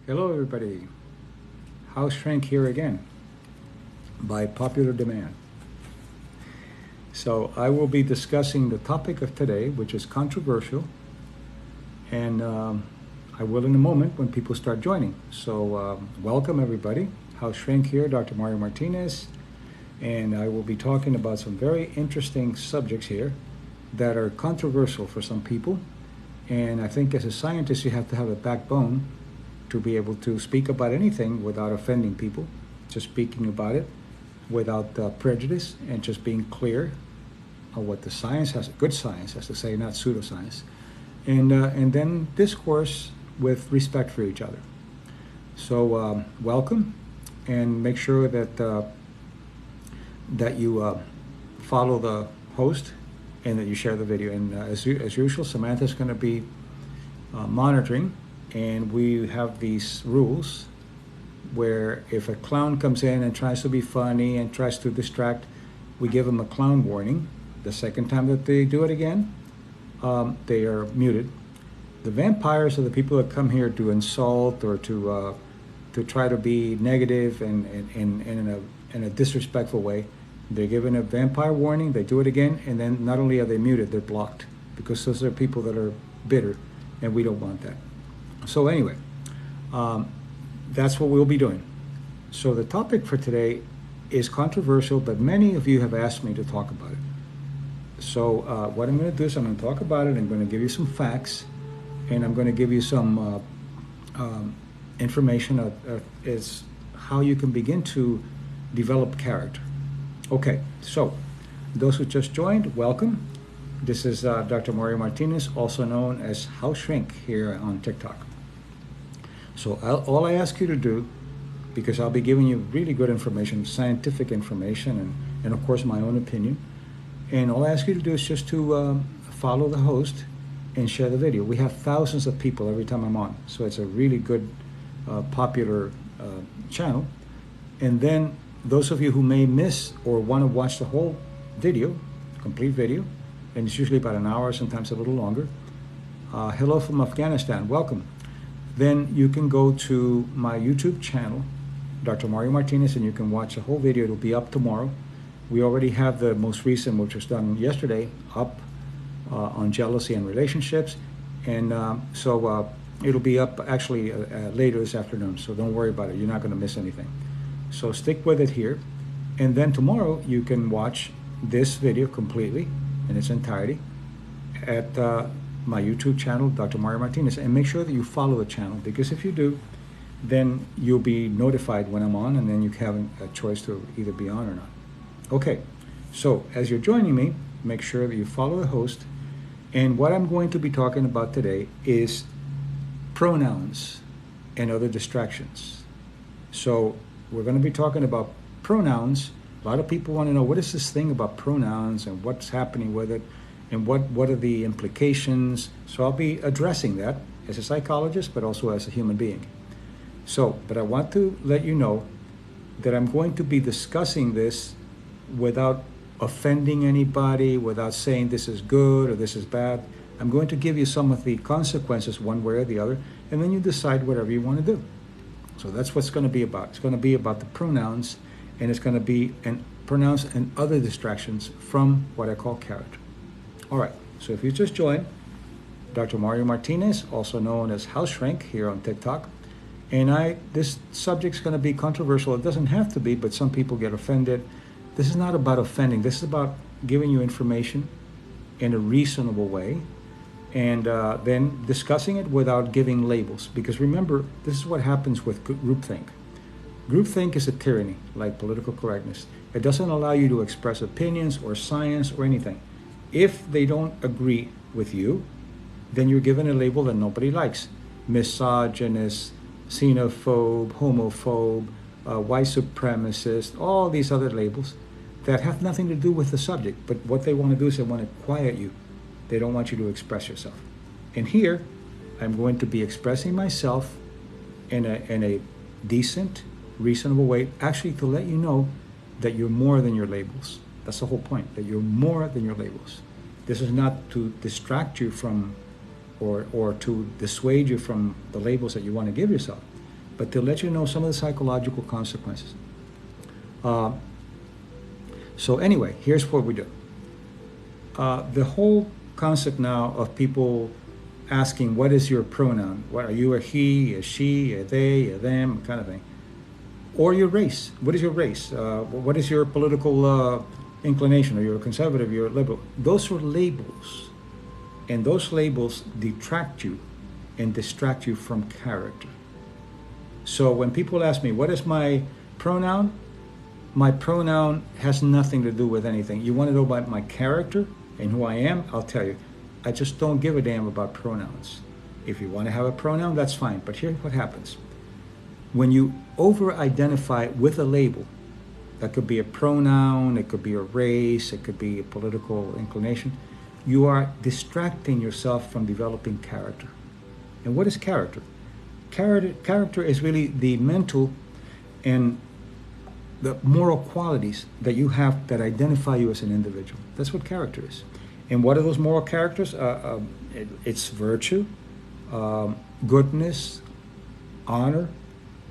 Hello everybody, House Shrink here again, by popular demand. So I will be discussing the topic of today, which is controversial, and I will in a moment when people start joining. So welcome everybody, House Shrink here, Dr. Mario Martinez, and I will be talking about some very interesting subjects here that are controversial for some people, and I think as a scientist you have to have a backbone to be able to speak about anything without offending people, just speaking about it without prejudice and just being clear on what the science has, good science has to say, not pseudoscience, and then discourse with respect for each other. So welcome, and make sure that that you follow the host and that you share the video. And as usual, Samantha's going to be monitoring. And we have these rules where if a clown comes in and tries to be funny and tries to distract, we give them a clown warning. The second time that they do it again, they are muted. The vampires are the people that come here to insult or to try to be negative and in a disrespectful way. They're given a vampire warning, they do it again, and then not only are they muted, they're blocked, because those are people that are bitter, and we don't want that. So anyway, that's what we'll be doing. So the topic for today is controversial, but many of you have asked me to talk about it. So what I'm going to do is I'm going to talk about it. I'm going to give you some facts, and I'm going to give you some information is how you can begin to develop character. Okay, so those who just joined, welcome. This is Dr. Mario Martinez, also known as House Shrink here on TikTok. So all I ask you to do, because I'll be giving you really good information, scientific information, and of course my own opinion, and all I ask you to do is just to follow the host and share the video. We have thousands of people every time I'm on, so it's a really good, popular channel. And then those of you who may miss or want to watch the whole video, complete video, and it's usually about an hour, sometimes a little longer. Hello from Afghanistan, welcome. Then you can go to my YouTube channel, Dr. Mario Martinez, and you can watch the whole video. It'll be up tomorrow. We already have the most recent, which was done yesterday, up on jealousy and relationships. And so it'll be up actually later this afternoon, so don't worry about it. You're not going to miss anything. So stick with it here. And then tomorrow you can watch this video completely in its entirety at my YouTube channel, Dr. Mario Martinez, and make sure that you follow the channel, because if you do, then you'll be notified when I'm on, and then you have a choice to either be on or not. Okay, so as you're joining me, make sure that you follow the host, and what I'm going to be talking about today is pronouns and other distractions. So we're going to be talking about pronouns. A lot of people want to know, what is this thing about pronouns and what's happening with it? And what are the implications? So I'll be addressing that as a psychologist, but also as a human being. So, but I want to let you know that I'm going to be discussing this without offending anybody, without saying this is good or this is bad. I'm going to give you some of the consequences one way or the other, and then you decide whatever you want to do. So that's what's going to be about. It's going to be about the pronouns, and it's going to be pronouns and other distractions from what I call character. All right, so if you just joined, Dr. Mario Martinez, also known as House Shrink here on TikTok, and this subject's going to be controversial. It doesn't have to be, but some people get offended. This is not about offending. This is about giving you information in a reasonable way, and then discussing it without giving labels. Because remember, this is what happens with groupthink. Groupthink is a tyranny, like political correctness. It doesn't allow you to express opinions or science or anything. If they don't agree with you, then you're given a label that nobody likes. Misogynist, xenophobe, homophobe, white supremacist, all these other labels that have nothing to do with the subject. But what they want to do is they want to quiet you. They don't want you to express yourself. And here, I'm going to be expressing myself in a decent, reasonable way, actually to let you know that you're more than your labels. That's the whole point, that you're more than your labels. This is not to distract you from or to dissuade you from the labels that you want to give yourself. but to let you know some of the psychological consequences. So anyway, here's what we do. The whole concept now of people asking, what is your pronoun? What are you, a he, a she, a they, a them, kind of thing? Or your race. What is your race? What is your political inclination? Are you a conservative? You're a liberal? Those are labels. And those labels detract you and distract you from character. So when people ask me, what is my pronoun? My pronoun has nothing to do with anything. You want to know about my character and who I am? I'll tell you. I just don't give a damn about pronouns. If you want to have a pronoun, that's fine. But here's what happens. When you over-identify with a label, that could be a pronoun, it could be a race, it could be a political inclination, you are distracting yourself from developing character. And what is character? Character is really the mental and the moral qualities that you have that identify you as an individual. That's what character is. And what are those moral characters? It's virtue, goodness, honor,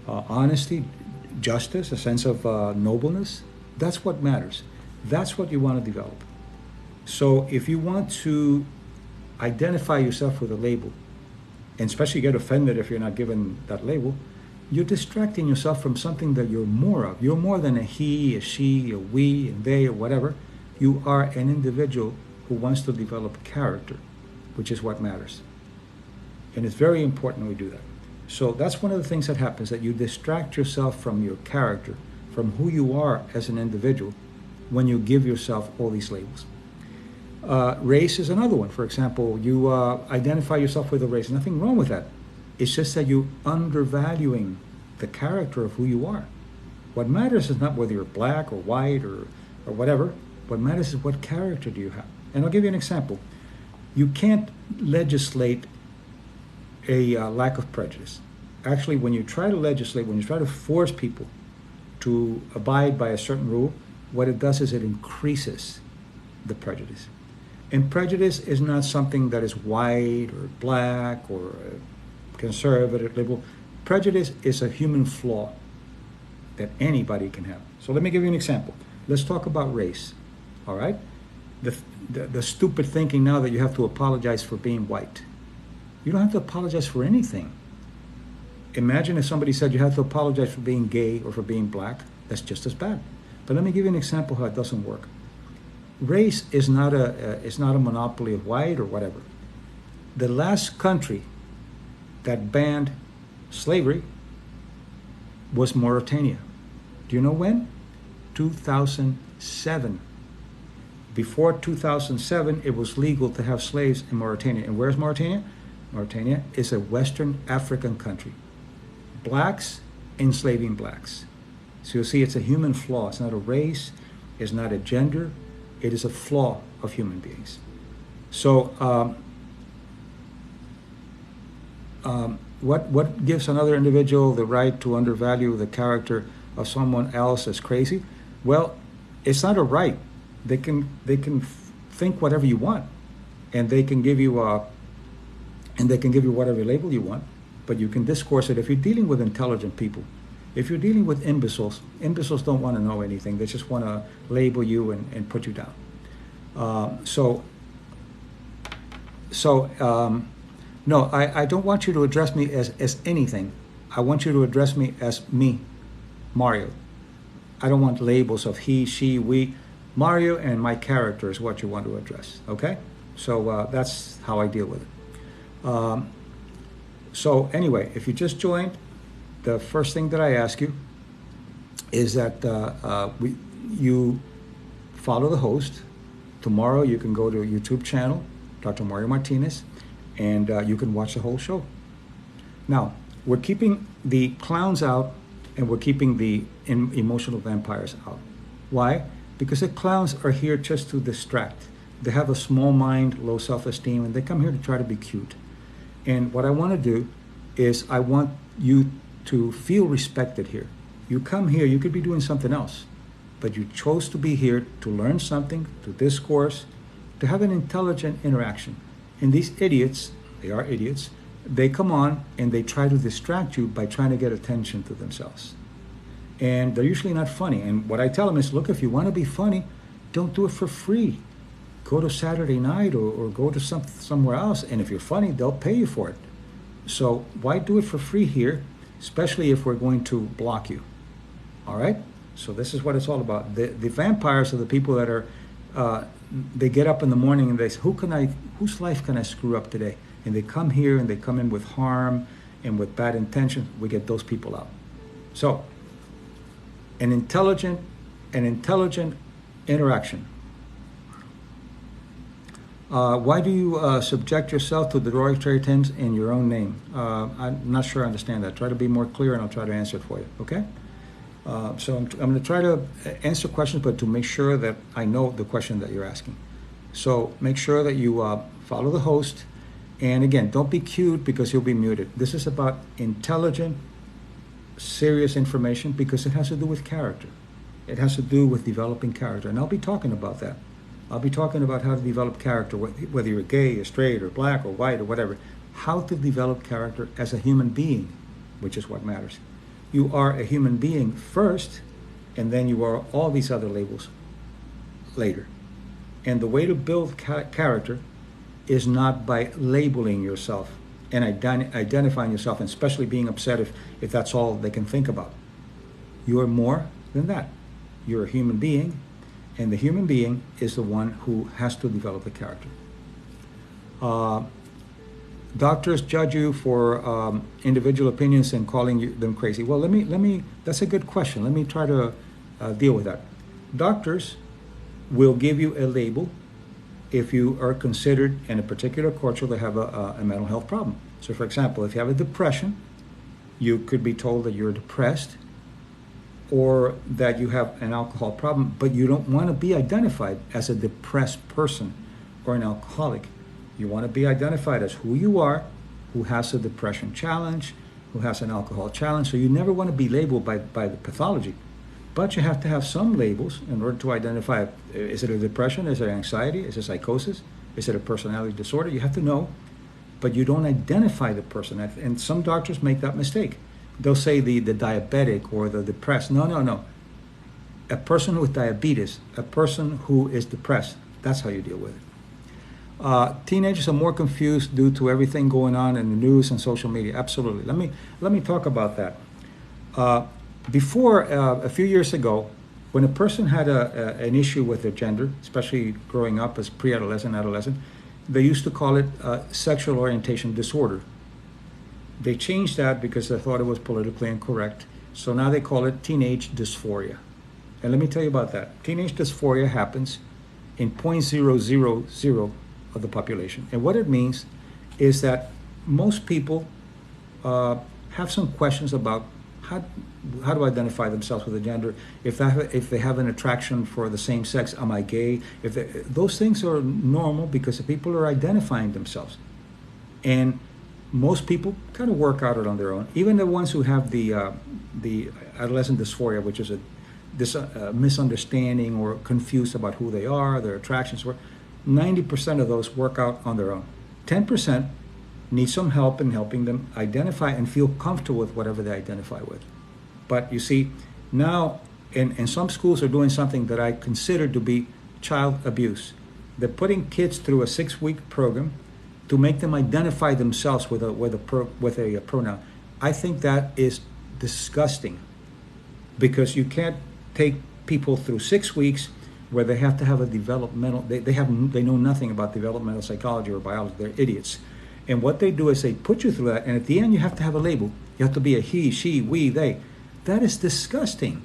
honesty, justice, a sense of nobleness. That's what matters. That's what you want to develop. So if you want to identify yourself with a label, and especially get offended if you're not given that label, you're distracting yourself from something that you're more of. You're more than a he, a she, a we, and they, or whatever. You are an individual who wants to develop character, which is what matters. And it's very important we do that. So that's one of the things that happens, that you distract yourself from your character, from who you are as an individual, when you give yourself all these labels. Race is another one. For example, you identify yourself with a race. Nothing wrong with that. It's just that you're undervaluing the character of who you are. What matters is not whether you're black or white or whatever. What matters is what character do you have. And I'll give you an example. You can't legislate a lack of prejudice. Actually, when you try to legislate, when you try to force people to abide by a certain rule, what it does is it increases the prejudice. And prejudice is not something that is white or black or conservative, liberal. Prejudice is a human flaw that anybody can have. So let me give you an example. Let's talk about race, all right? The stupid thinking now that you have to apologize for being white. You don't have to apologize for anything. Imagine if somebody said you have to apologize for being gay or for being black. That's just as bad. But let me give you an example how it doesn't work. Race is not a monopoly of white or whatever. The last country that banned slavery was Mauritania. Do you know when? 2007. Before 2007, it was legal to have slaves in Mauritania. And where's Mauritania? Mauritania is a Western African country. Blacks enslaving blacks. So you'll see it's a human flaw. It's not a race. It's not a gender. It is a flaw of human beings. So what gives another individual the right to undervalue the character of someone else as crazy? Well, it's not a right. They can think whatever you want, and they can give you whatever label you want, but you can discourse it. If you're dealing with intelligent people, if you're dealing with imbeciles don't want to know anything. They just want to label you and put you down. No, I don't want you to address me as anything. I want you to address me as me, Mario. I don't want labels of he, she, we. Mario and my character is what you want to address, okay? So that's how I deal with it. So anyway, if you just joined, the first thing that I ask you is that you follow the host. Tomorrow you can go to a YouTube channel, Dr. Mario Martinez, and you can watch the whole show. Now, we're keeping the clowns out and we're keeping the emotional vampires out. Why? Because the clowns are here just to distract. They have a small mind, low self-esteem, and they come here to try to be cute. And what I want to do is I want you to feel respected here. You come here, you could be doing something else, but you chose to be here to learn something, to discourse, to have an intelligent interaction. And these idiots, they are idiots, they come on and they try to distract you by trying to get attention to themselves. And they're usually not funny. And what I tell them is, look, if you want to be funny, don't do it for free. Go to Saturday night or go to somewhere else. And if you're funny, they'll pay you for it. So why do it for free here, especially if we're going to block you? All right? So this is what it's all about. The vampires are the people that are, they get up in the morning and they say, whose life can I screw up today? And they come here and they come in with harm and with bad intentions. We get those people out. So an intelligent interaction. Why do you subject yourself to derogatory terms in your own name? I'm not sure I understand that. Try to be more clear and I'll try to answer it for you, okay? So I'm going to try to answer questions, but to make sure that I know the question that you're asking. So make sure that you follow the host. And again, don't be cute because you'll be muted. This is about intelligent, serious information because it has to do with character. It has to do with developing character. And I'll be talking about that. I'll be talking about how to develop character, whether you're gay or straight or black or white or whatever. How to develop character as a human being, which is what matters. You are a human being first, and then you are all these other labels later. And the way to build character is not by labeling yourself and identifying yourself, and especially being upset if that's all they can think about. You are more than that. You're a human being, and the human being is the one who has to develop the character. Doctors judge you for individual opinions and calling them crazy. Well, let me. That's a good question. Let me try to deal with that. Doctors will give you a label if you are considered in a particular culture to have a mental health problem. So, for example, if you have a depression, you could be told that you're depressed, or that you have an alcohol problem, but you don't want to be identified as a depressed person or an alcoholic. You want to be identified as who you are, who has a depression challenge, who has an alcohol challenge. So you never want to be labeled by the pathology. But you have to have some labels in order to identify, is it a depression, is it anxiety, is it psychosis, is it a personality disorder? You have to know, but you don't identify the person. And some doctors make that mistake. They'll say the diabetic or the depressed. No. A person with diabetes, a person who is depressed, that's how you deal with it. Teenagers are more confused due to everything going on in the news and social media. Absolutely. Let me talk about that. Before, a few years ago, when a person had an issue with their gender, especially growing up as pre-adolescent, adolescent, they used to call it sexual orientation disorder. They changed that because they thought it was politically incorrect. So now they call it teenage dysphoria. And let me tell you about that. Teenage dysphoria happens in 0.000 of the population. And what it means is that most people have some questions about how to identify themselves with a gender. If they have an attraction for the same sex, am I gay? Those things are normal because the people are identifying themselves. And most people kind of work out it on their own. Even the ones who have the adolescent dysphoria, which is this misunderstanding or confused about who they are, their attractions, 90% of those work out on their own. 10% need some help in helping them identify and feel comfortable with whatever they identify with. But you see, now, and some schools are doing something that I consider to be child abuse. They're putting kids through a 6-week program to make them identify themselves with a pronoun. I think that is disgusting, because you can't take people through 6 weeks where they have to have a developmental, they know nothing about developmental psychology or biology. They're idiots. And what they do is they put you through that, and at the end you have to have a label. You have to be a he, she, we, they. That is disgusting.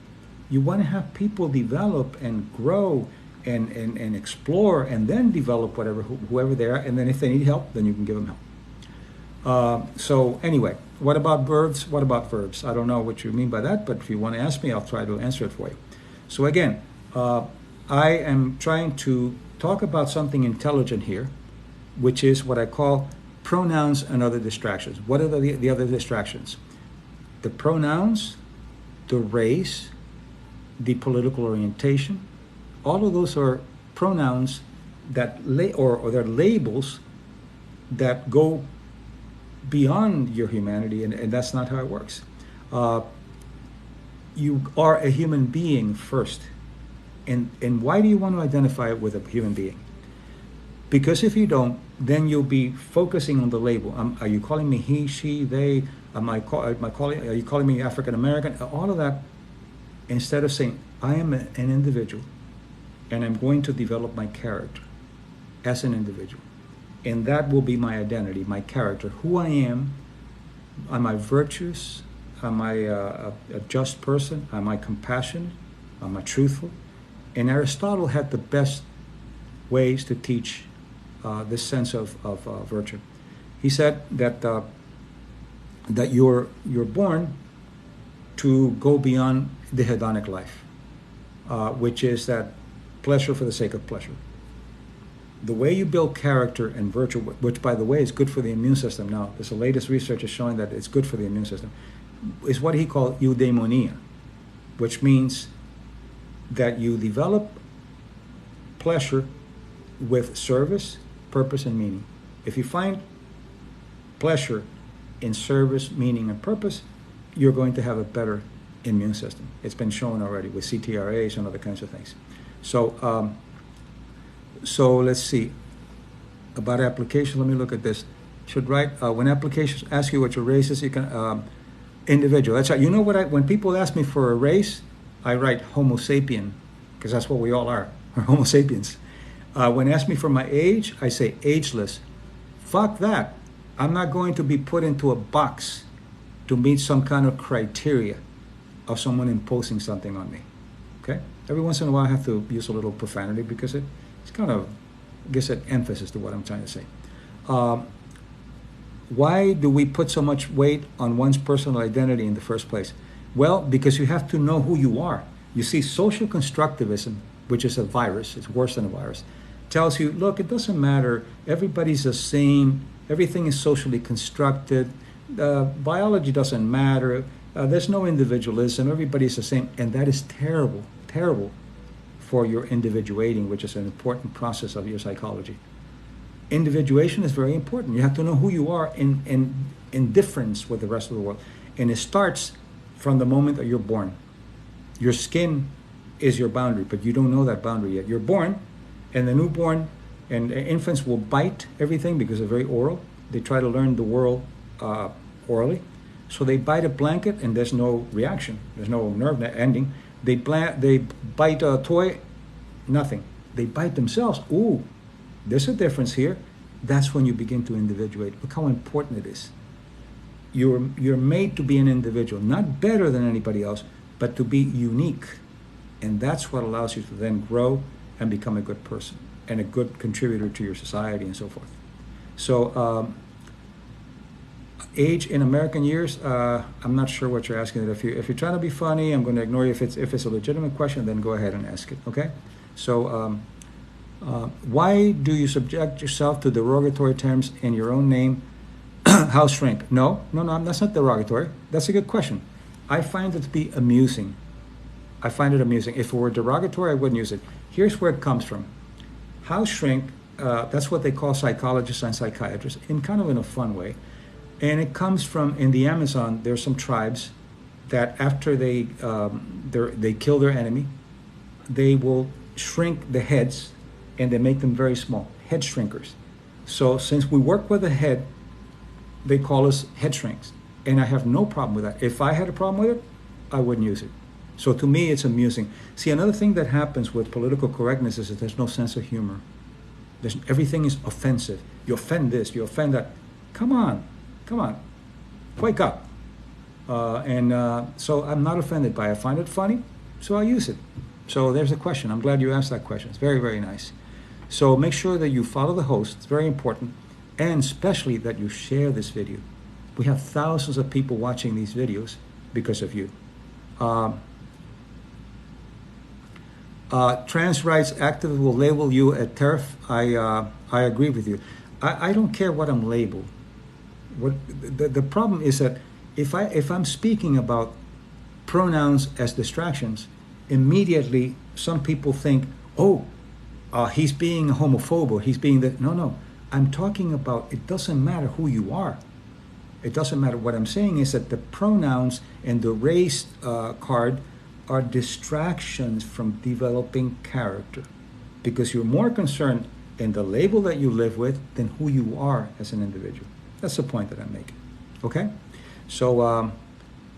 You want to have people develop and grow and explore, and then develop whoever they are, and then if they need help, then you can give them help. So anyway, what about verbs? What about verbs? I don't know what you mean by that, but if you want to ask me, I'll try to answer it for you. So again, I am trying to talk about something intelligent here, which is what I call pronouns and other distractions. What are the other distractions? The pronouns, the race, the political orientation. All of those are pronouns that or they're labels that go beyond your humanity, and that's not how it works. You are a human being first. And why do you want to identify with a human being? Because if you don't, then you'll be focusing on the label. Are you calling me he, she, they? Are you calling me African American? All of that, instead of saying, I am an individual, and I'm going to develop my character as an individual. And that will be my identity, my character, who I am. Am I virtuous? Am I a just person? Am I compassionate? Am I truthful? And Aristotle had the best ways to teach this sense of virtue. He said that that you're born to go beyond the hedonic life, which is that pleasure for the sake of pleasure. The way you build character and virtue, which by the way is good for the immune system now, there's the latest research is showing that it's good for the immune system, is what he called eudaimonia, which means that you develop pleasure with service, purpose, and meaning. If you find pleasure in service, meaning, and purpose, you're going to have a better immune system. It's been shown already with CTRAs and other kinds of things. So, so let's see. About application, let me look at this. Should write, when applications ask you what your race is, you can, individual. That's right. You know what, when people ask me for a race, I write Homo sapien, because that's what we all are, we're Homo sapiens. When they ask me for my age, I say ageless. Fuck that. I'm not going to be put into a box to meet some kind of criteria of someone imposing something on me. Okay? Every once in a while I have to use a little profanity because it's kind of, I guess, an emphasis to what I'm trying to say. Why do we put so much weight on one's personal identity in the first place? Well, because you have to know who you are. You see, social constructivism, which is a virus, it's worse than a virus, tells you, look, it doesn't matter, everybody's the same, everything is socially constructed, biology doesn't matter, there's no individualism, everybody's the same, and that is terrible, terrible for your individuating, which is an important process of your psychology. Individuation is very important. You have to know who you are in difference with the rest of the world. And it starts from the moment that you're born. Your skin is your boundary, but you don't know that boundary yet. You're born, and the newborn and infants will bite everything because they're very oral. They try to learn the world orally. So they bite a blanket, and there's no reaction. There's no nerve ending. They bite a toy, nothing. They bite themselves. Ooh, there's a difference here. That's when you begin to individuate. Look how important it is. You're made to be an individual, not better than anybody else, but to be unique. And that's what allows you to then grow and become a good person and a good contributor to your society and so forth. So age in American years, I'm not sure what you're asking. If you're trying to be funny, I'm going to ignore you. If it's a legitimate question, then go ahead and ask it, okay? So why do you subject yourself to derogatory terms in your own name? House shrink. No, that's not derogatory. That's a good question. I find it to be amusing. I find it amusing. If it were derogatory, I wouldn't use it. Here's where it comes from. House shrink, that's what they call psychologists and psychiatrists, in kind of in a fun way. And it comes from, in the Amazon, there's some tribes that after they kill their enemy, they will shrink the heads and they make them very small, head shrinkers. So since we work with the head, they call us head shrinks. And I have no problem with that. If I had a problem with it, I wouldn't use it. So to me, it's amusing. See, another thing that happens with political correctness is that there's no sense of humor. Everything is offensive. You offend this, you offend that. Come on, wake up. So I'm not offended by it. I find it funny, so I use it. So there's a question. I'm glad you asked that question. It's very, very nice. So make sure that you follow the host. It's very important. And especially that you share this video. We have thousands of people watching these videos because of you. Trans rights activists will label you a TERF. I agree with you. I don't care what I'm labeled. The problem is that if I'm speaking about pronouns as distractions, immediately some people think, oh, he's being a homophobe or he's being that. No. I'm talking about it doesn't matter who you are. It doesn't matter. What I'm saying is that the pronouns and the race card are distractions from developing character, because you're more concerned in the label that you live with than who you are as an individual. That's the point that I'm making. Okay? So,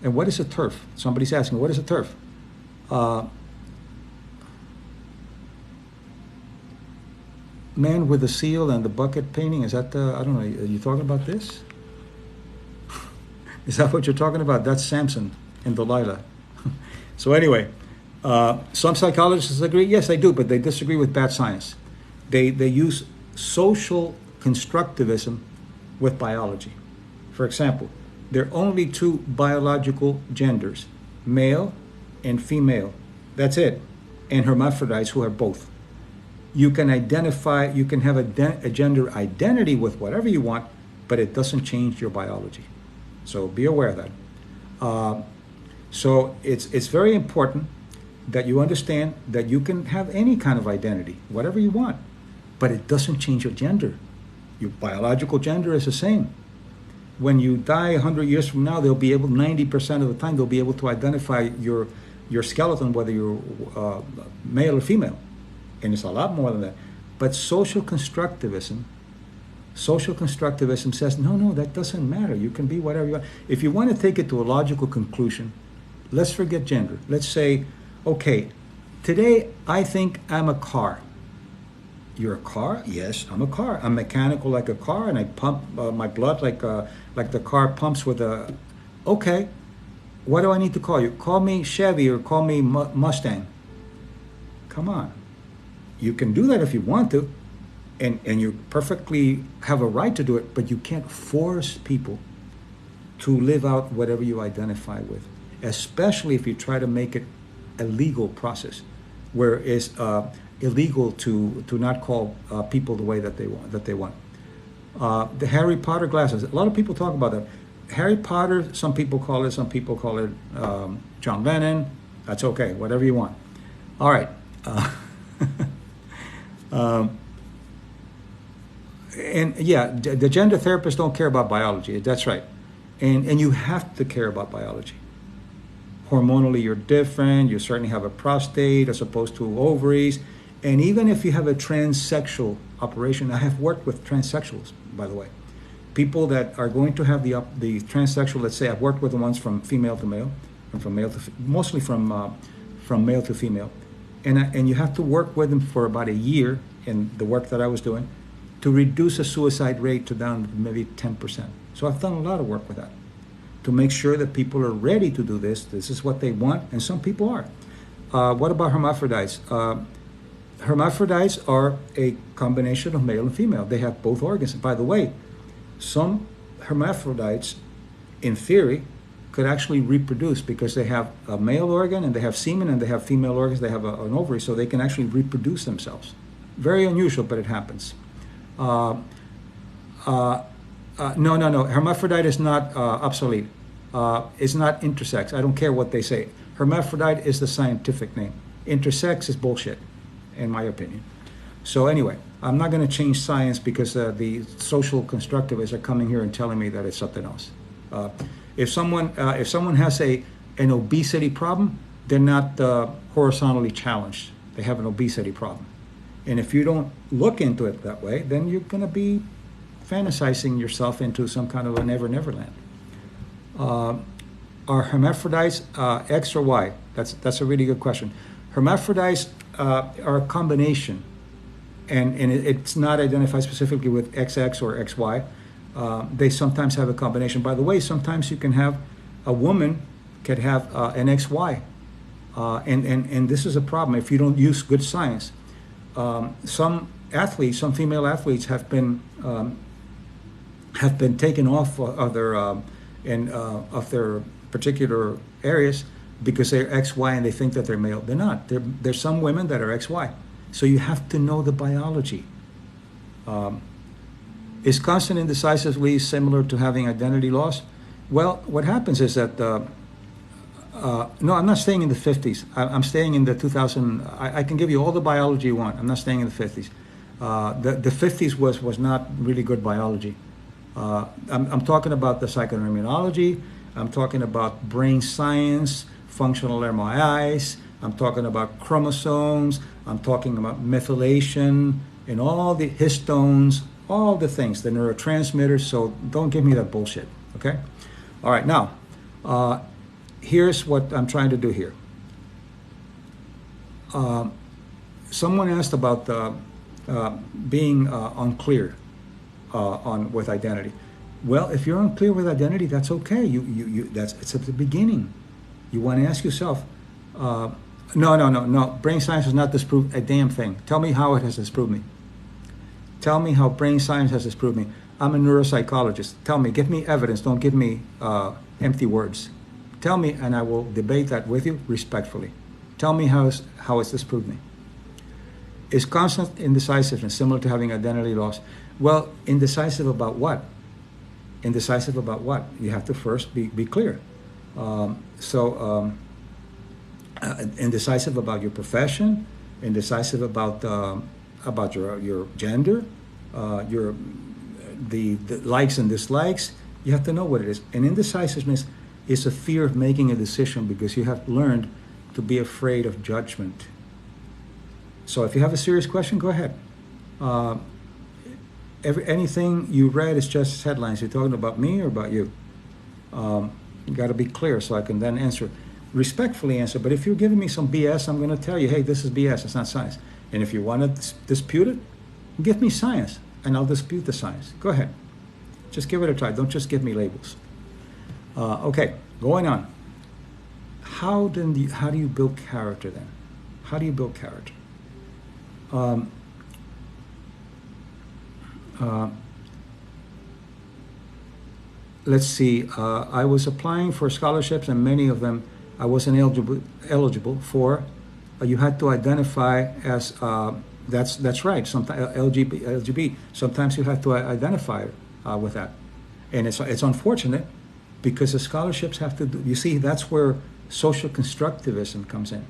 and what is a turf? Somebody's asking, what is a turf? Man with the seal and the bucket painting, is that the, I don't know, are you talking about this? Is that what you're talking about? That's Samson and Delilah. So anyway, some psychologists agree, yes, they do, but they disagree with bad science. They use social constructivism with biology. For example, there are only two biological genders, male and female. That's it. And hermaphrodites, who are both. You can identify, you can have a gender identity with whatever you want, but it doesn't change your biology. So be aware of that. So it's very important that you understand that you can have any kind of identity, whatever you want, but it doesn't change your gender. Your biological gender is the same. When you die 100 years from now, they'll be able, 90% of the time, they'll be able to identify your skeleton, whether you're male or female. And it's a lot more than that. But social constructivism says, no, that doesn't matter. You can be whatever you want. If you want to take it to a logical conclusion, let's forget gender. Let's say, okay, today I think I'm a car. You're a car? Yes, I'm a car. I'm mechanical like a car, and I pump my blood like the car pumps with a... Okay, what do I need to call you? Call me Chevy or call me Mustang. Come on. You can do that if you want to, and you perfectly have a right to do it, but you can't force people to live out whatever you identify with, especially if you try to make it a legal process, where it's illegal to not call people the way that they want. The Harry Potter glasses. A lot of people talk about that. Harry Potter, some people call it John Lennon. That's okay, whatever you want. All right. And yeah, the gender therapists don't care about biology. That's right. And you have to care about biology. Hormonally, you're different. You certainly have a prostate as opposed to ovaries. And even if you have a transsexual operation, I have worked with transsexuals, by the way. People that are going to have the transsexual, let's say, I've worked with the ones from female to male, and from male to mostly from male to female. And you have to work with them for about a year in the work that I was doing to reduce a suicide rate to down to maybe 10%. So I've done a lot of work with that to make sure that people are ready to do this. This is what they want, and some people are. What about hermaphrodites? Hermaphrodites are a combination of male and female. They have both organs. By the way, some hermaphrodites, in theory, could actually reproduce because they have a male organ and they have semen, and they have female organs, they have an ovary, so they can actually reproduce themselves. Very unusual, but it happens. No. Hermaphrodite is not obsolete. It's not intersex. I don't care what they say. Hermaphrodite is the scientific name. Intersex is bullshit, in my opinion. So anyway, I'm not going to change science because the social constructivists are coming here and telling me that it's something else. If someone has an obesity problem, they're not horizontally challenged. They have an obesity problem. And if you don't look into it that way, then you're going to be fantasizing yourself into some kind of a never-never-land. Are hermaphrodites X or Y? That's a really good question. Hermaphrodites are a combination, and it's not identified specifically with XX or XY. They sometimes have a combination. By the way, sometimes you can have a woman could have an XY, and this is a problem if you don't use good science. Some female athletes have been taken off of their particular areas because they're XY and they think that they're male. They're not. There's some women that are XY. So you have to know the biology. Is constant indecisively similar to having identity loss? Well, what happens is that, no, I'm not staying in the 50s. I'm staying in the 2000, I can give you all the biology you want. I'm not staying in the 50s. The 50s was not really good biology. I'm talking about the psychoneuroimmunology. I'm talking about brain science, functional MRIs. I'm talking about chromosomes. I'm talking about methylation and all the histones, all the things, the neurotransmitters. So don't give me that bullshit, okay? All right, now, here's what I'm trying to do here. Someone asked about being unclear with identity. Well, if you're unclear with identity, that's okay. It's at the beginning. You want to ask yourself, no. Brain science has not disproved a damn thing. Tell me how it has disproved me. Tell me how brain science has disproved me. I'm a neuropsychologist. Tell me, give me evidence. Don't give me empty words. Tell me, and I will debate that with you respectfully. Tell me how it's disproved me. Is constant indecisiveness similar to having identity loss? Well, indecisive about what? Indecisive about what? You have to first be clear. Indecisive about your profession, indecisive about your gender, the likes and dislikes. You have to know what it is. And indecisiveness is a fear of making a decision because you have learned to be afraid of judgment. So if you have a serious question, go ahead. Anything you read is just headlines. You're talking about me or about you? You got to be clear so I can then answer. Respectfully answer. But if you're giving me some BS, I'm going to tell you, hey, this is BS. It's not science. And if you want to dispute it, give me science, and I'll dispute the science. Go ahead. Just give it a try. Don't just give me labels. Okay, going on. How do you build character then? How do you build character? Let's see. I was applying for scholarships, and many of them I wasn't eligible for. You had to identify as that's right. Sometimes LGBT. Sometimes you have to identify with that, and it's unfortunate because the scholarships have to do. You see, that's where social constructivism comes in,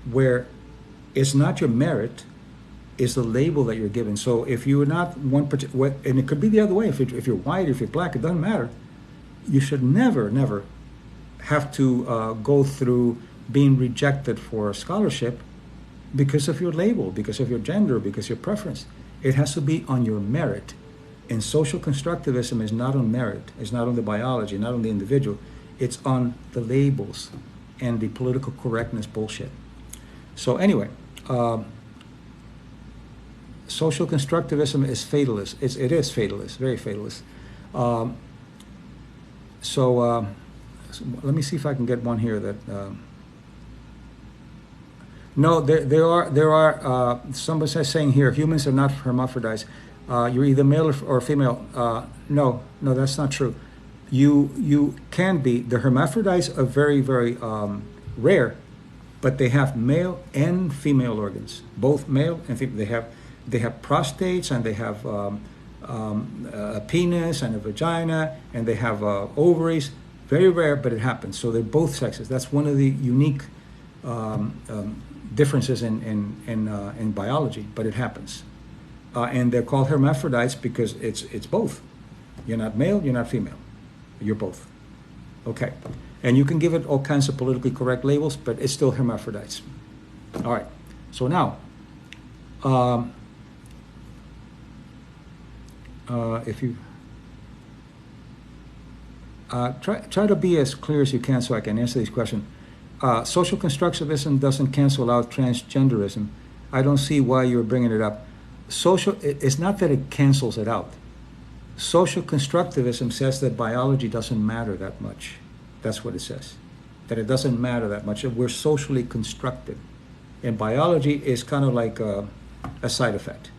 where it's not your merit, it's the label that you're given. So if you're not one particular, and it could be the other way. If you're white, if you're black, it doesn't matter. You should never have to go through being rejected for a scholarship because of your label, because of your gender, because of your preference. It has to be on your merit. And social constructivism is not on merit. It's not on the biology, not on the individual. It's on the labels and the political correctness bullshit. So anyway, social constructivism is fatalist. It is fatalist, very fatalist. So let me see if I can get one here that. No, there are. Somebody says saying here, humans are not hermaphrodites. You're either male or female. No, that's not true. You can be. The hermaphrodites are very rare, but they have male and female organs, both male and female. They have prostates, and they have a penis and a vagina, and they have ovaries. Very rare, but it happens. So they're both sexes. That's one of the unique differences in biology, but it happens. And they're called hermaphrodites because it's both. You're not male, you're not female. You're both. Okay. And you can give it all kinds of politically correct labels, but it's still hermaphrodites. All right. So now, if you try to be as clear as you can so I can answer these questions. Social constructivism doesn't cancel out transgenderism. I don't see why you're bringing it up. It's not that it cancels it out. Social constructivism says that biology doesn't matter that much. That's what it says. That it doesn't matter that much. We're socially constructed. And biology is kind of like a side effect.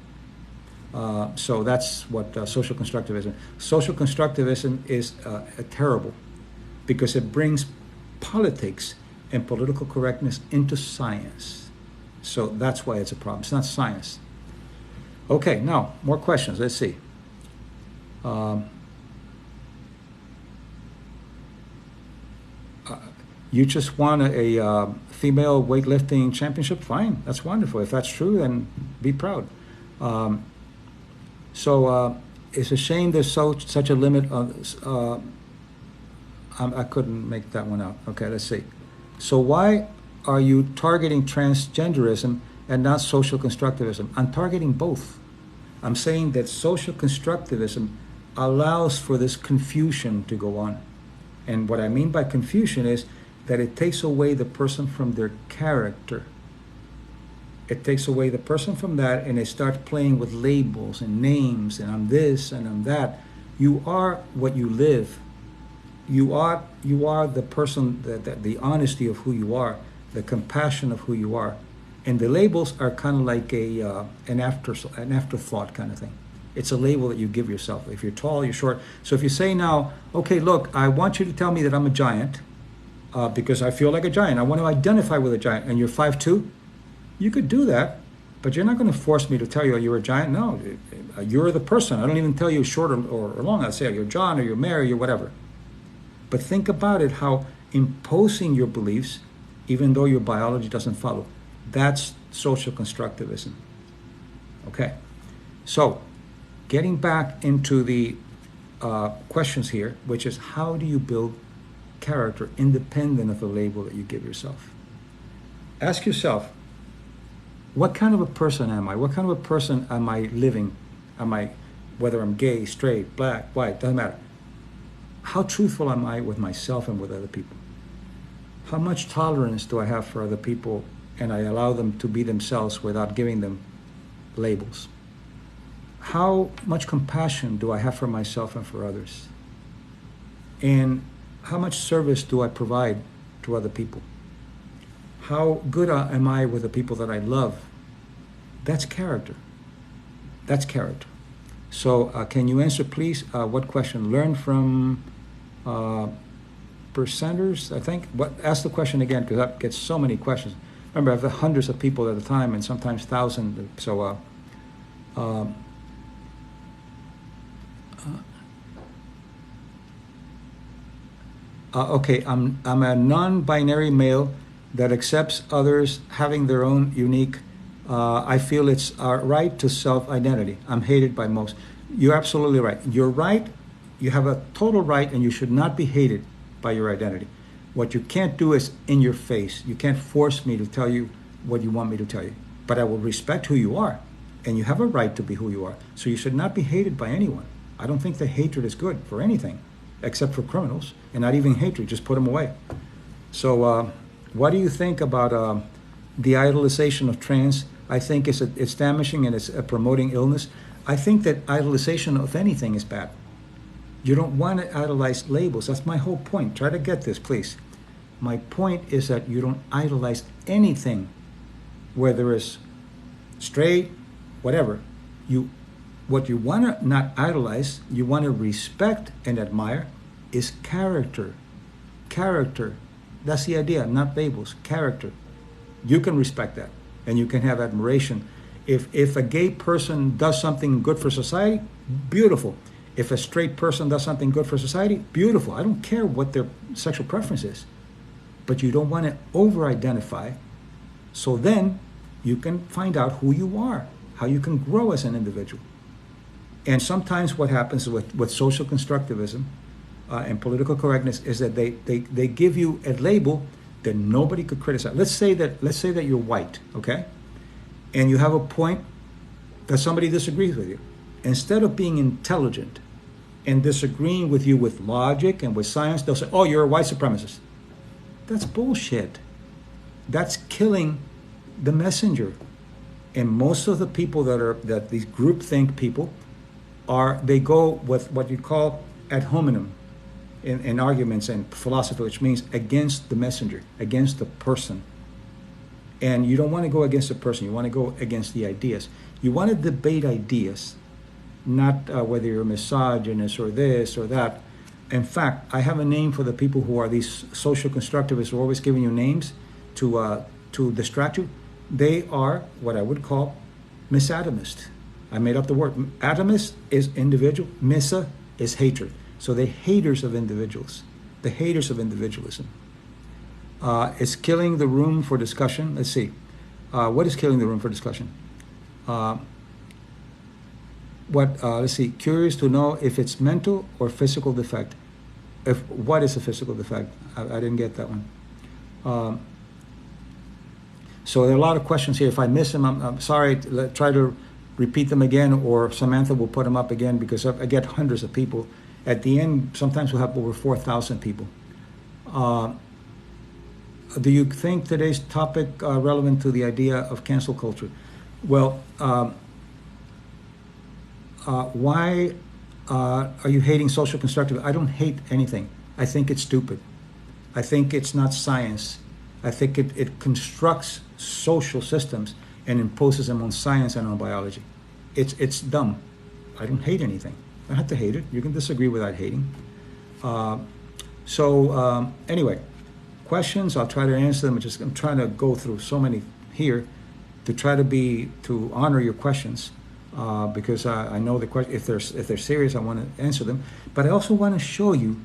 So that's what social constructivism. Social constructivism is terrible because it brings politics and political correctness into science. So that's why it's a problem. It's not science. Okay, now more questions. Let's see. You just won a female weightlifting championship? Fine, that's wonderful. If that's true, then be proud. So it's a shame there's such a limit on this. I couldn't make that one out. Okay, let's see. So why are you targeting transgenderism and not social constructivism? I'm targeting both. I'm saying that social constructivism allows for this confusion to go on. And what I mean by confusion is that it takes away the person from their character. It takes away the person from that, and they start playing with labels and names, and I'm this and I'm that. You are what you live. You are the person, the honesty of who you are, the compassion of who you are. And the labels are kind of like an afterthought kind of thing. It's a label that you give yourself. If you're tall, you're short. So if you say now, okay, look, I want you to tell me that I'm a giant because I feel like a giant. I want to identify with a giant. And you're 5'2", you could do that, but you're not going to force me to tell you you're a giant. No, you're the person. I don't even tell you short or long. I say you're John or you're Mary or whatever. But think about it, how imposing your beliefs, even though your biology doesn't follow, that's social constructivism. Okay, so getting back into the questions here, which is how do you build character independent of the label that you give yourself? Ask yourself, what kind of a person am I? What kind of a person am I living? Whether I'm gay, straight, black, white, doesn't matter. How truthful am I with myself and with other people? How much tolerance do I have for other people, and I allow them to be themselves without giving them labels? How much compassion do I have for myself and for others? And how much service do I provide to other people? How good am I with the people that I love? That's character. That's character. So can you answer, please, what question? Learn from percenters, I think. Ask the question again, because I get so many questions. Remember, I have hundreds of people at a time and sometimes thousands. So okay, I'm a non-binary male that accepts others having their own unique. I feel it's our right to self-identity. I'm hated by most. You're absolutely right. You're right. You have a total right, and you should not be hated by your identity. What you can't do is in your face. You can't force me to tell you what you want me to tell you. But I will respect who you are, and you have a right to be who you are. So you should not be hated by anyone. I don't think that hatred is good for anything, except for criminals, and not even hatred. Just put them away. So what do you think about the idolization of trans? I think it's damaging and it's promoting illness. I think that idolization of anything is bad. You don't want to idolize labels. That's my whole point. Try to get this, please. My point is that you don't idolize anything, whether it's straight, whatever. What you want to not idolize, you want to respect and admire, is character. Character. That's the idea, not labels. Character. You can respect that, and you can have admiration. If a gay person does something good for society, beautiful. If a straight person does something good for society, beautiful. I don't care what their sexual preference is. But you don't want to over-identify. So then you can find out who you are, how you can grow as an individual. And sometimes what happens with social constructivism and political correctness is that they give you a label that nobody could criticize. Let's say that you're white, okay? And you have a point that somebody disagrees with you. Instead of being intelligent and disagreeing with you with logic and with science, they'll say, oh, you're a white supremacist. That's bullshit. That's killing the messenger. And most of the people that these groupthink people they go with what you call ad hominem in arguments and philosophy, which means against the messenger, against the person. And you don't want to go against the person. You want to go against the ideas. You want to debate ideas, not whether you're a misogynist or this or that. In fact, I have a name for the people who are these social constructivists who are always giving you names to distract you. They are what I would call misatomist. I made up the word. Atomist is individual. Misa is hatred. So they're haters of individuals. The haters of individualism. It's killing the room for discussion. Let's see. What is killing the room for discussion? let's see, curious to know if it's mental or physical defect. What is a physical defect? I didn't get that one. So there are a lot of questions here. If I miss them, I'm sorry. Try to repeat them again, or Samantha will put them up again, because I get hundreds of people. At the end, sometimes we'll have over 4,000 people. Do you think today's topic relevant to the idea of cancel culture? Well, why are you hating social constructivism? I don't hate anything. I think it's stupid. I think it's not science. I think it constructs social systems and imposes them on science and on biology. It's dumb. I don't hate anything. I don't have to hate it. You can disagree without hating. Anyway, questions, I'll try to answer them. I'm trying to go through so many here to try to honor your questions, because I know the question, if they're serious, I want to answer them. But I also want to show you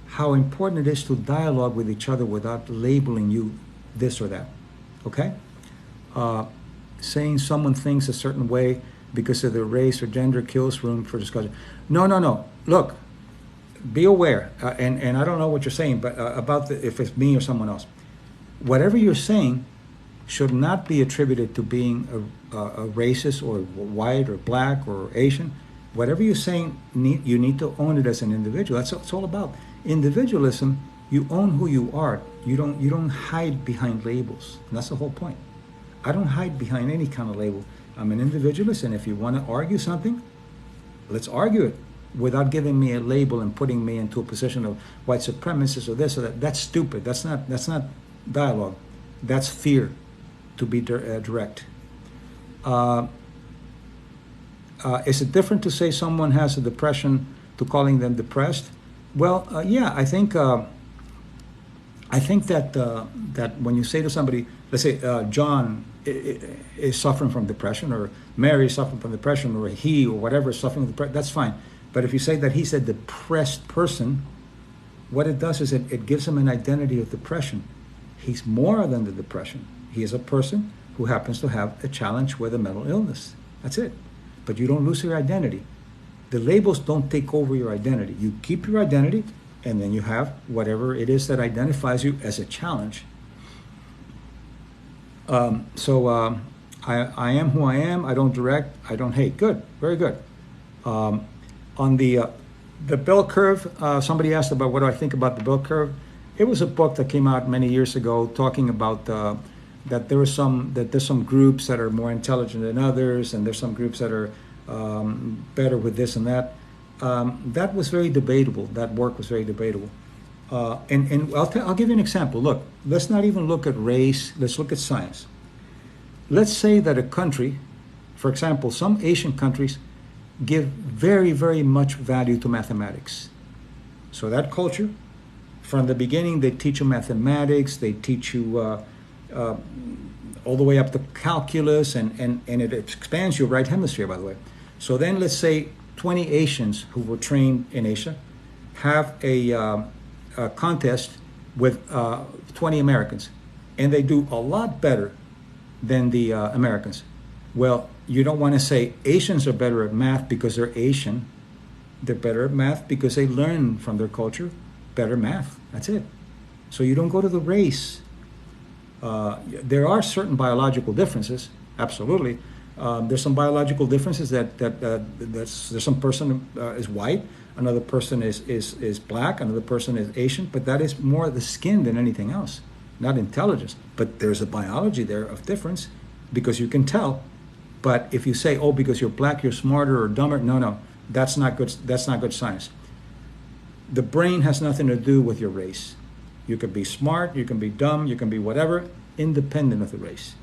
how important it is to dialogue with each other without labeling you this or that. Okay? Saying someone thinks a certain way because of their race or gender kills room for discussion. No. Look, be aware, and I don't know what you're saying, but about if it's me or someone else. Whatever you're saying should not be attributed to being a racist or white or black or Asian. Whatever you're saying, you need to own it as an individual. That's what it's all about. Individualism, you own who you are. You don't hide behind labels. And that's the whole point. I don't hide behind any kind of label. I'm an individualist, and if you want to argue something, let's argue it without giving me a label and putting me into a position of white supremacist or this or that. That's stupid. That's not dialogue. That's fear, to be direct. Is it different to say someone has a depression to calling them depressed? Well, yeah, I think that when you say to somebody, let's say John is suffering from depression, or Mary is suffering from depression, or he or whatever is suffering from depression, that's fine. But if you say that he's a depressed person, what it does is it gives him an identity of depression. He's more than the depression. He is a person who happens to have a challenge with a mental illness. That's it. But you don't lose your identity. The labels don't take over your identity. You keep your identity, and then you have whatever it is that identifies you as a challenge. I am who I am. I don't direct. I don't hate. Good. Very good. On the bell curve, somebody asked about what do I think about the bell curve. It was a book that came out many years ago talking about that there's some groups that are more intelligent than others, and there's some groups that are better with this and that. That was very debatable. That work was very debatable. And I'll give you an example. Look, let's not even look at race. Let's look at science. Let's say that a country, for example, some Asian countries give very, very much value to mathematics. So that culture, from the beginning, they teach you mathematics. They teach you all the way up to calculus, and it expands your right hemisphere, by the way. So then let's say 20 Asians who were trained in Asia have a contest with 20 Americans, and they do a lot better than the Americans. Well, you don't want to say Asians are better at math because they're Asian. They're better at math because they learn from their culture better math. That's it. So you don't go to the race. There are certain biological differences, absolutely. There's some biological differences there's some person is white, another person is black, another person is Asian, but that is more the skin than anything else, not intelligence. But there's a biology there of difference, because you can tell. But if you say, oh, because you're black, you're smarter or dumber, no, that's not good. That's not good science. The brain has nothing to do with your race. You can be smart, you can be dumb, you can be whatever, independent of the race.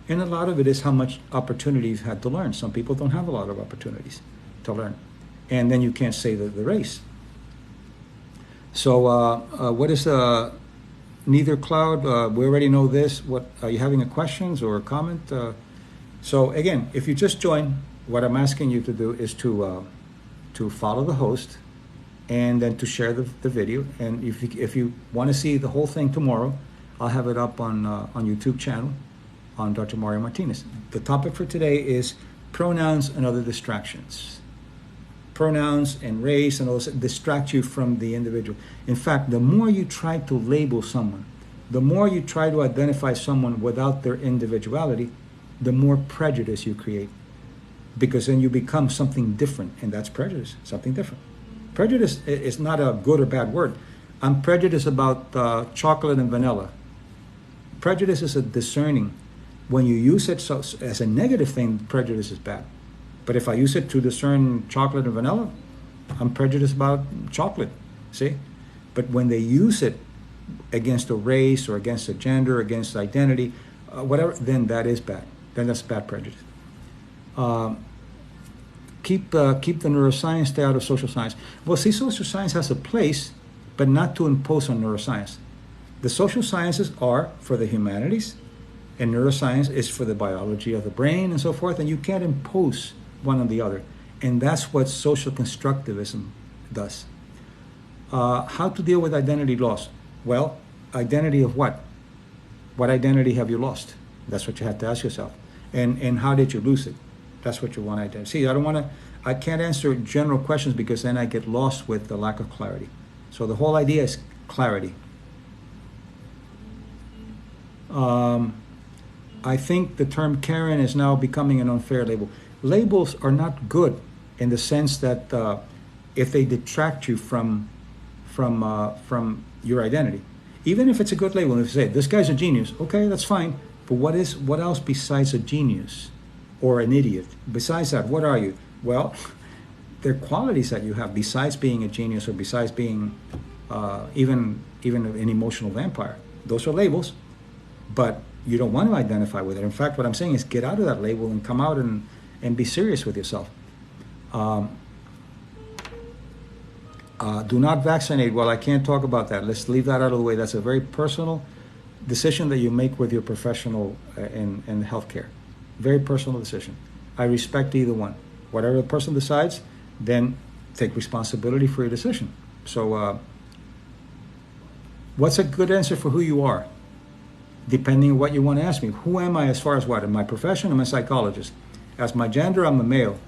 And a lot of it is how much opportunity you've had to learn. Some people don't have a lot of opportunities to learn. And then you can't say the race. So what is neither cloud? We already know this. What are you having a questions or a comment? So again, if you just joined, what I'm asking you to do is to follow the host, and then to share the video. And if you want to see the whole thing tomorrow, I'll have it up on YouTube channel on Dr. Mario Martinez. The topic for today is pronouns and other distractions. pronouns and race and all this distract you from the individual. In fact, the more you try to label someone, the more you try to identify someone without their individuality, the more prejudice you create. Because then you become something different, and that's prejudice, something different. Prejudice is not a good or bad word. I'm prejudiced about chocolate and vanilla. Prejudice is a discerning. When you use it as a negative thing, prejudice is bad. But if I use it to discern chocolate and vanilla, I'm prejudiced about chocolate, see? But when they use it against a race or against a gender, against identity, whatever, then that is bad. Then that's bad prejudice. Keep the neuroscience, stay out of social science. Well, see, social science has a place, but not to impose on neuroscience. The social sciences are for the humanities, and neuroscience is for the biology of the brain and so forth, and you can't impose one on the other. And that's what social constructivism does. How to deal with identity loss? Well, identity of what? What identity have you lost? That's what you have to ask yourself. And how did you lose it? That's what you want to identify. See, I can't answer general questions because then I get lost with the lack of clarity. So the whole idea is clarity. I think the term Karen is now becoming an unfair label. Labels are not good in the sense that if they detract you from your identity. Even if it's a good label, if you say, this guy's a genius, okay, that's fine. But what else besides a genius or an idiot? Besides that, what are you? Well, there are qualities that you have besides being a genius or besides being even an emotional vampire. Those are labels, but you don't want to identify with it. In fact, what I'm saying is get out of that label and come out and be serious with yourself. Do not vaccinate. Well, I can't talk about that. Let's leave that out of the way. That's a very personal decision that you make with your professional in healthcare. Very personal decision. I respect either one. Whatever the person decides, then take responsibility for your decision. So what's a good answer for who you are? Depending on what you want to ask me. Who am I as far as what? In my profession, I'm a psychologist. As my gender, I'm a male.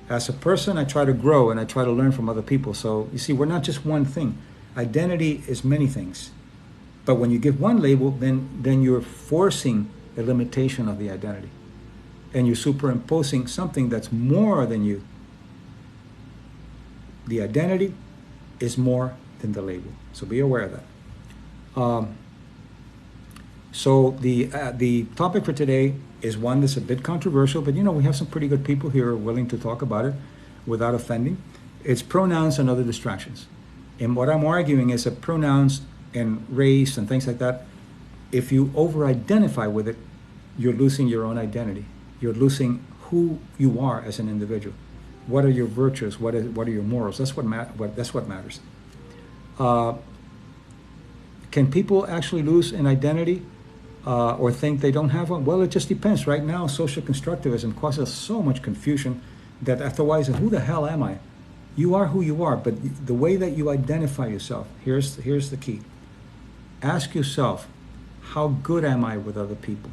As a person, I try to grow and I try to learn from other people. So you see, we're not just one thing. Identity is many things. But when you give one label, then you're forcing a limitation of the identity. And you're superimposing something that's more than you. The identity is more than the label. So be aware of that. So the topic for today is one that's a bit controversial, but we have some pretty good people here who are willing to talk about it without offending. It's pronouns and other distractions. And what I'm arguing is that pronouns and race and things like that, if you over-identify with it, you're losing your own identity. You're losing who you are as an individual. What are your virtues? What are your morals? That's what matters. Can people actually lose an identity or think they don't have one? Well, it just depends. Right now, social constructivism causes so much confusion that otherwise, who the hell am I? You are who you are, but the way that you identify yourself, here's the key. Ask yourself, how good am I with other people?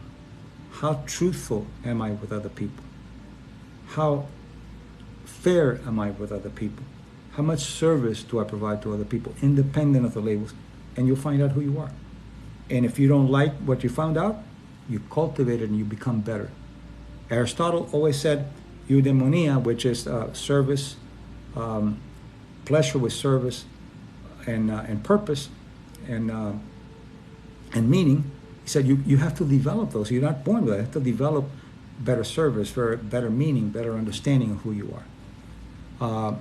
How truthful am I with other people? How fair am I with other people? How much service do I provide to other people, independent of the labels? And you'll find out who you are. And if you don't like what you found out, you cultivate it and you become better. Aristotle always said eudaimonia, which is service, pleasure with service, and purpose, and meaning. He said you have to develop those. You're not born with it. You have to develop better service, better meaning, better understanding of who you are.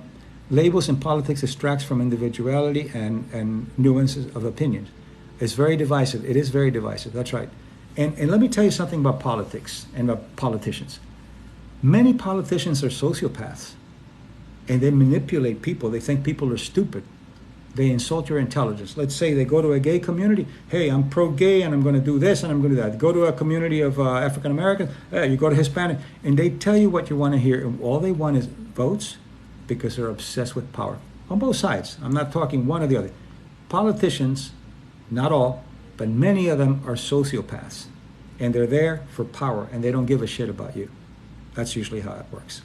Labels in politics distracts from individuality and nuances of opinions. It's very divisive. It is very divisive. That's right. And let me tell you something about politics and about politicians. Many politicians are sociopaths, and they manipulate people. They think people are stupid. They insult your intelligence. Let's say they go to a gay community. Hey, I'm pro-gay, and I'm going to do this, and I'm going to do that. Go to a community of African Americans. You go to Hispanic, and they tell you what you want to hear. And all they want is votes because they're obsessed with power. On both sides. I'm not talking one or the other. Politicians, not all, but many of them are sociopaths. And they're there for power, and they don't give a shit about you. That's usually how it works.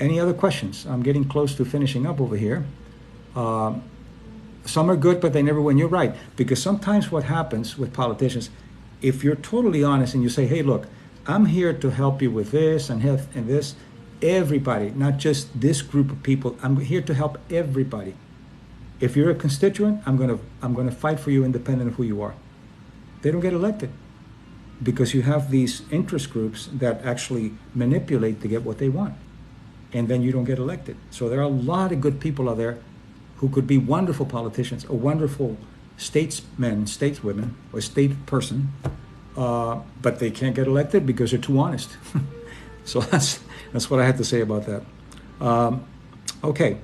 Any other questions? I'm getting close to finishing up over here. Some are good, but they never win. You're right. Because sometimes what happens with politicians, if you're totally honest and you say, hey, look, I'm here to help you with this and this, everybody, not just this group of people, I'm here to help everybody. If you're a constituent, I'm gonna fight for you independent of who you are. They don't get elected because you have these interest groups that actually manipulate to get what they want. And then you don't get elected. So there are a lot of good people out there who could be wonderful politicians, a wonderful statesmen, stateswomen, or state person, but they can't get elected because they're too honest. So that's what I had to say about that. Okay.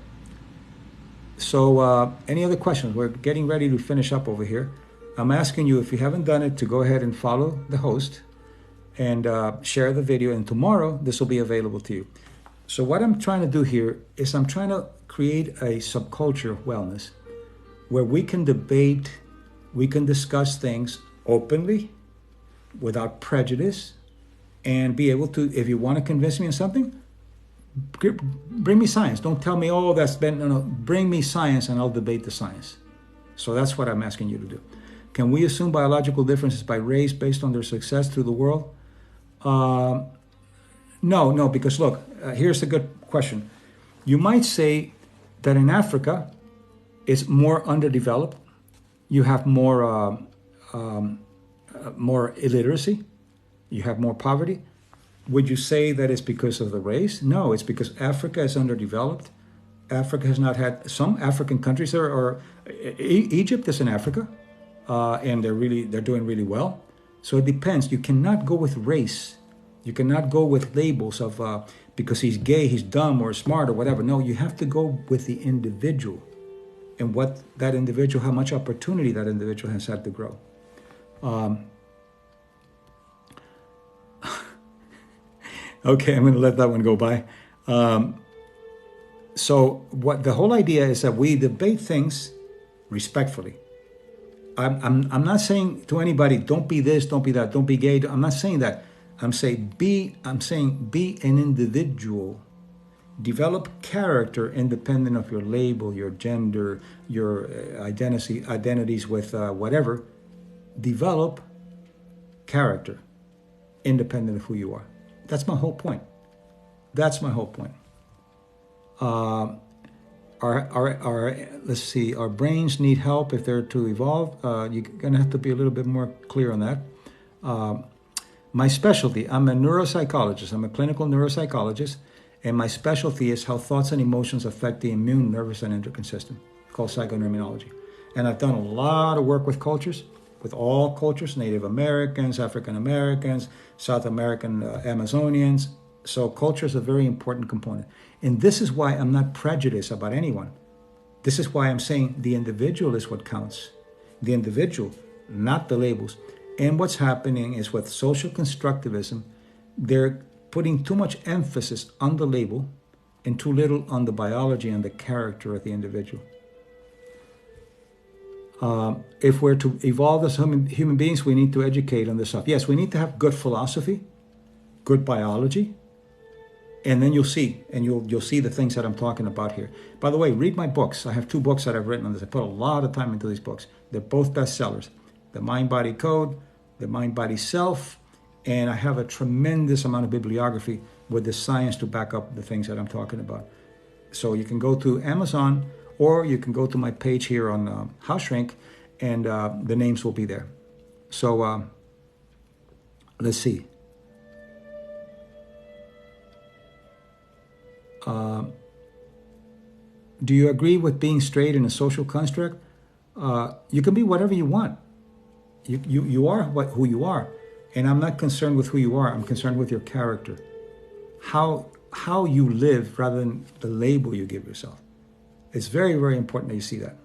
So any other questions? We're getting ready to finish up over here. I'm asking you, if you haven't done it, to go ahead and follow the host and share the video. And tomorrow, this will be available to you. So what I'm trying to do here is I'm trying to create a subculture of wellness where we can debate, we can discuss things openly, without prejudice, and be able to, if you want to convince me on something, bring me science. Don't tell me, oh, that's been, no, bring me science and I'll debate the science. So that's what I'm asking you to do. Can we assume biological differences by race based on their success through the world? No, because look, here's a good question. You might say that in Africa, it's more underdeveloped. You have more illiteracy. You have more poverty. Would you say that it's because of the race? No, it's because Africa is underdeveloped. Africa has not had, some African countries Egypt is in Africa, and they're doing really well. So it depends. You cannot go with race. You cannot go with labels of because he's gay, he's dumb or smart or whatever. No, you have to go with the individual and what that individual, how much opportunity that individual has had to grow. Okay, I'm going to let that one go by. So what the whole idea is that we debate things respectfully. I'm not saying to anybody, don't be this, don't be that, don't be gay. I'm not saying that. I'm saying be an individual. Develop character independent of your label, your gender, your identities with whatever. Develop character independent of who you are. That's my whole point. Let's see, our brains need help if they're to evolve. You're going to have to be a little bit more clear on that. My specialty, I'm a neuropsychologist. I'm a clinical neuropsychologist, and my specialty is how thoughts and emotions affect the immune, nervous, and endocrine system, called psychoneuroimmunology. And I've done a lot of work with cultures, with all cultures, Native Americans, African Americans, South American Amazonians. So culture is a very important component. And this is why I'm not prejudiced about anyone. This is why I'm saying the individual is what counts. The individual, not the labels. And what's happening is with social constructivism, they're putting too much emphasis on the label and too little on the biology and the character of the individual. If we're to evolve as human beings, we need to educate on this stuff. Yes, we need to have good philosophy, good biology, and then you'll see the things that I'm talking about here. By the way, read my books. I have 2 books that I've written on this. I put a lot of time into these books. They're both bestsellers. The Mind-Body Code, The Mind-Body Self, and I have a tremendous amount of bibliography with the science to back up the things that I'm talking about. So you can go to Amazon, or you can go to my page here on House Shrink, and the names will be there. So let's see. Do you agree with being straight in a social construct? You can be whatever you want. You are who you are. And I'm not concerned with who you are. I'm concerned with your character. How you live rather than the label you give yourself. It's very, very important that you see that.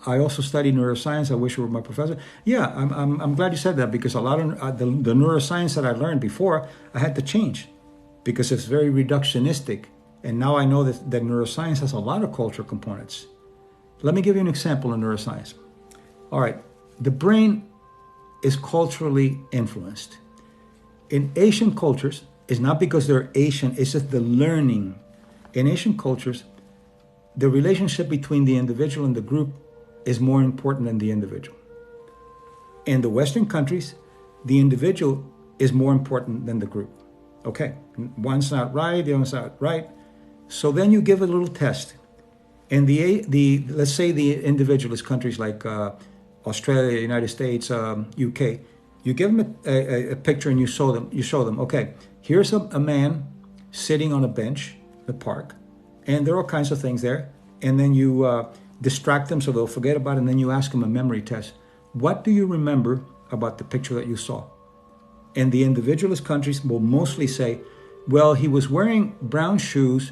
I also study neuroscience. I wish you were my professor. Yeah, I'm glad you said that, because a lot of the neuroscience that I learned before, I had to change because it's very reductionistic. And now I know that neuroscience has a lot of cultural components. Let me give you an example of neuroscience. All right, the brain is culturally influenced. In Asian cultures, It's not because they're Asian, it's just the learning. In Asian cultures, the relationship between the individual and the group is more important than the individual. In the Western countries, the individual is more important than the group. Okay, one's not right, the other's not right. So then you give a little test. And let's say the individual is countries like Australia, United States, UK. You give them a picture and you show them, okay, here's a man sitting on a bench in the park, and there are all kinds of things there. And then you distract them so they'll forget about it, and then you ask them a memory test. What do you remember about the picture that you saw? And the individualist countries will mostly say, well, he was wearing brown shoes,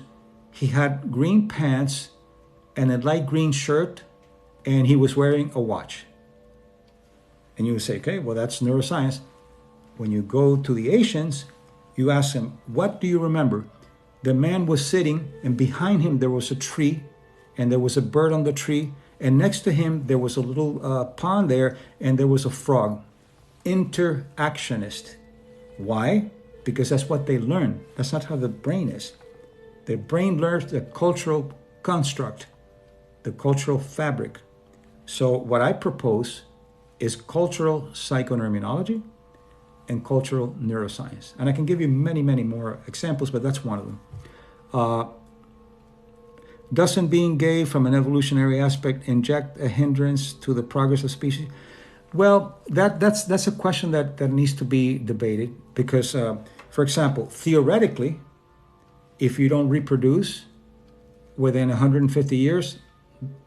he had green pants and a light green shirt, and he was wearing a watch. And you would say, okay, well, that's neuroscience. When you go to the Asians, you ask them, what do you remember? The man was sitting, and behind him there was a tree, and there was a bird on the tree, and next to him there was a little pond there, and there was a frog. Interactionist. Why? Because that's what they learn. That's not how the brain is. The brain learns the cultural construct, the cultural fabric. So what I propose is cultural psychoneuroimmunology and cultural neuroscience. And I can give you many, many more examples, but that's one of them. Doesn't being gay from an evolutionary aspect inject a hindrance to the progress of species? Well, that's a question that needs to be debated because, for example, theoretically, if you don't reproduce within 150 years,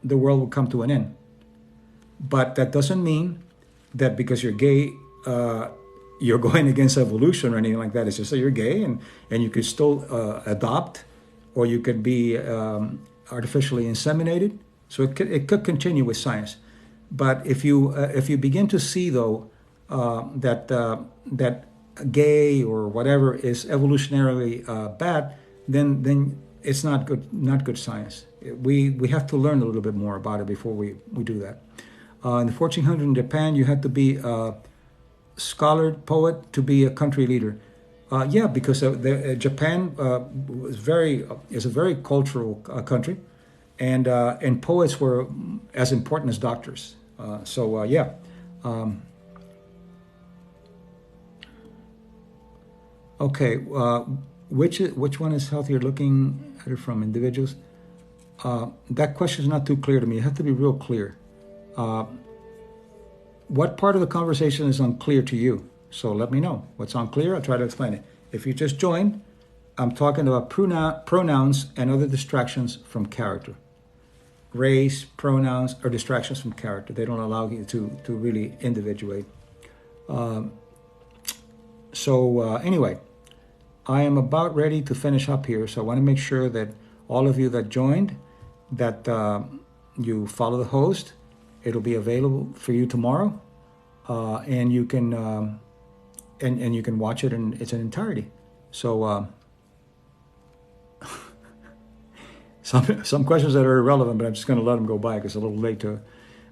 the world will come to an end. But that doesn't mean that because you're gay, you're going against evolution or anything like that. It's just that you're gay and you could still adopt, or you could be artificially inseminated. So it could continue with science. But if you begin to see though that gay or whatever is evolutionarily bad, then it's not good science. We have to learn a little bit more about it before we do that. In the 1400s in Japan, you had to be a scholar, poet to be a country leader. Because Japan is a very cultural country, and poets were as important as doctors. Okay, which one is healthier? Looking at it from individuals. That question is not too clear to me. It has to be real clear. What part of the conversation is unclear to you? So let me know what's unclear. I'll try to explain it. If you just joined, I'm talking about pronouns and other distractions from character. Race, pronouns, or distractions from character. They don't allow you to really individuate. Anyway, I am about ready to finish up here. So I want to make sure that all of you that joined, that you follow the host. It'll be available for you tomorrow, and you can and you can watch it in its entirety. So some questions that are irrelevant, but I'm just going to let them go by because it's a little late to.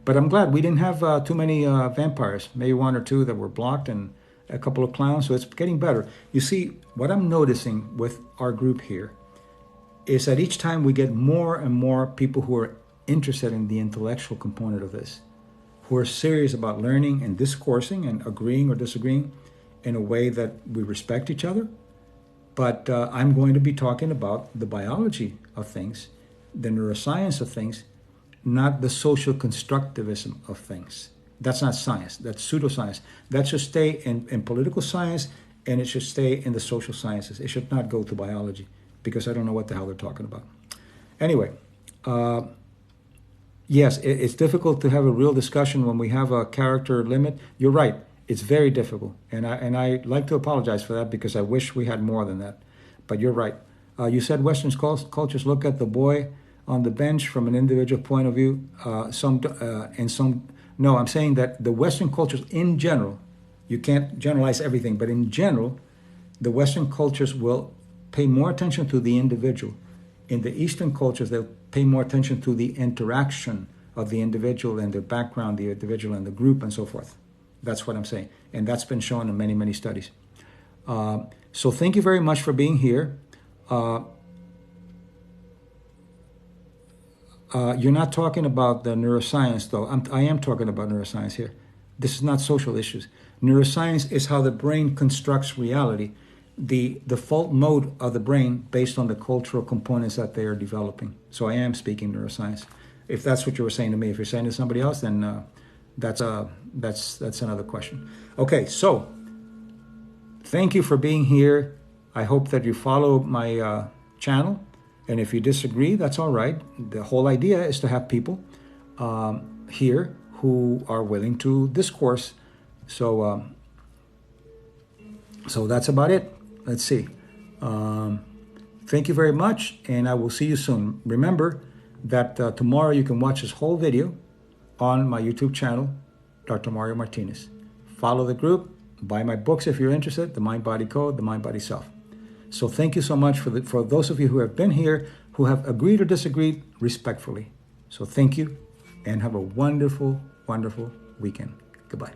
But I'm glad we didn't have too many vampires. Maybe one or two that were blocked, and a couple of clowns. So it's getting better. You see, what I'm noticing with our group here is that each time we get more and more people who are interested in the intellectual component of this, who are serious about learning and discoursing and agreeing or disagreeing in a way that we respect each other. But I'm going to be talking about the biology of things, the neuroscience of things, not the social constructivism of things. That's not science. That's pseudoscience. That should stay in political science, and it should stay in the social sciences. It should not go to biology, because I don't know what the hell they're talking about. Anyway, yes, it's difficult to have a real discussion when we have a character limit. You're right. It's very difficult. And I like to apologize for that because I wish we had more than that. But you're right. You said Western cultures look at the boy on the bench from an individual point of view. No, I'm saying that the Western cultures in general, you can't generalize everything, but in general, the Western cultures will pay more attention to the individual. In the Eastern cultures, they'll pay more attention to the interaction of the individual and their background, the individual and the group, and so forth. That's what I'm saying. And that's been shown in many, many studies. So thank you very much for being here. You're not talking about the neuroscience, though. I am talking about neuroscience here. This is not social issues. Neuroscience is how the brain constructs reality, the default mode of the brain based on the cultural components that they are developing. So I am speaking neuroscience. If that's what you were saying to me, if you're saying to somebody else, then that's another question. Okay, so thank you for being here. I hope that you follow my channel. And if you disagree, that's all right. The whole idea is to have people here who are willing to discourse. So that's about it. Let's see. Thank you very much, and I will see you soon. Remember that tomorrow you can watch this whole video on my YouTube channel, Dr. Mario Martinez. Follow the group. Buy my books if you're interested, The Mind Body Code, The Mind Body Self. So thank you so much for those of you who have been here, who have agreed or disagreed respectfully. So thank you, and have a wonderful, wonderful weekend. Goodbye.